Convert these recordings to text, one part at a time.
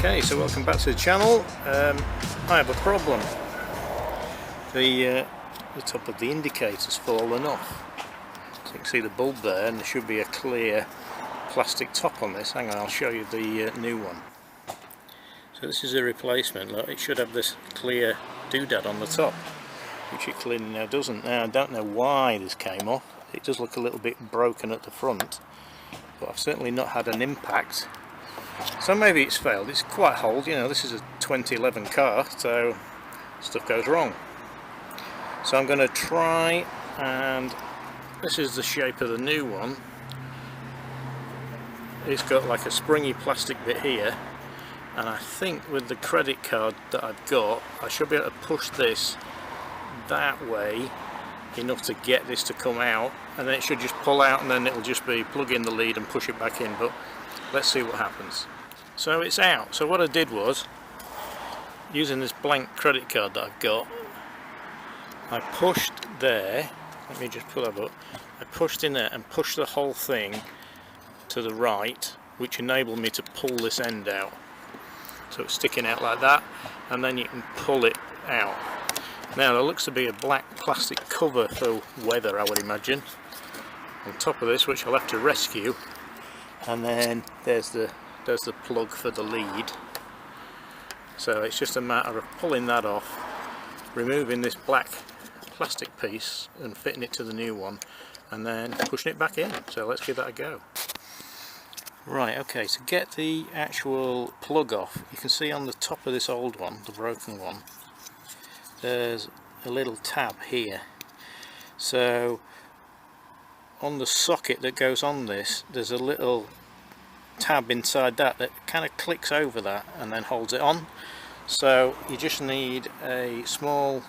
Okay, so welcome back to the channel. I have a problem. The top of the indicator's fallen off. So you can see the bulb there, and there should be a clear plastic top on this. Hang on, I'll show you the new one. So this is a replacement. Look, it should have this clear doodad on the top, which it clearly now doesn't. Now I don't know why this came off. It does look a little bit broken at the front, but I've certainly not had an impact. So maybe it's failed. It's quite old, you know, this is a 2011 car, so stuff goes wrong. So I'm going to try, and this is the shape of the new one. It's got like a springy plastic bit here, and I think with the credit card that I've got, I should be able to push this that way enough to get this to come out, and then it should just pull out, and then it'll just be plug in the lead and push it back in. But let's see what happens. So it's out. So what I did was, using this blank credit card that I've got, I pushed there. Let me just pull that up. I pushed in there and pushed the whole thing to the right, which enabled me to pull this end out. So it's sticking out like that, and then you can pull it out. Now there looks to be a black plastic cover for weather, I would imagine, on top of this, which I'll have to rescue. And then there's the plug for the lead. So it's just a matter of pulling that off, removing this black plastic piece and fitting it to the new one, and then pushing it back in. So let's give that a go. Right, okay, to get the actual plug off, you can see on the top of this old one, the broken one, there's a little tab here. So on the socket that goes on this, there's a little tab inside that kind of clicks over that and then holds it on. So you just need a small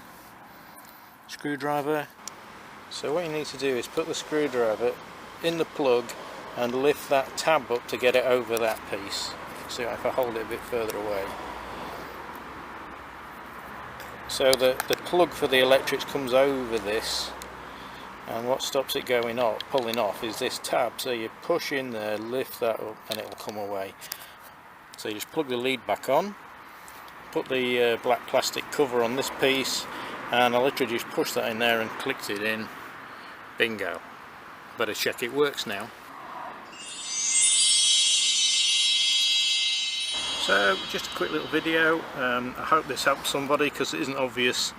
screwdriver. So what you need to do is put the screwdriver in the plug and lift that tab up to get it over that piece. So if I hold it a bit further away. So the plug for the electrics comes over this, and what stops it going off, pulling off, is this tab. So you push in there, lift that up, and it will come away. So you just plug the lead back on, put the black plastic cover on this piece, and I literally just pushed that in there and clicked it in. Bingo. Better check it works now. So just a quick little video. I hope this helps somebody, because it isn't obvious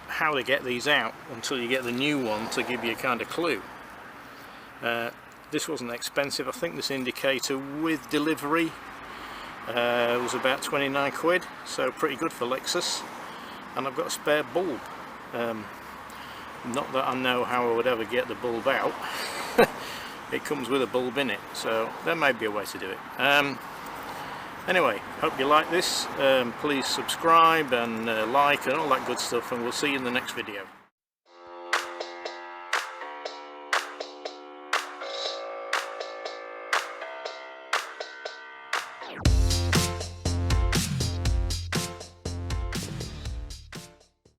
how to get these out until you get the new one to give you a kind of clue. This wasn't expensive. I think this indicator with delivery was about 29 quid, so pretty good for Lexus. And I've got a spare bulb. Not that I know how I would ever get the bulb out. It comes with a bulb in it, so there may be a way to do it. Anyway, hope you like this. Please subscribe and like and all that good stuff, and we'll see you in the next video.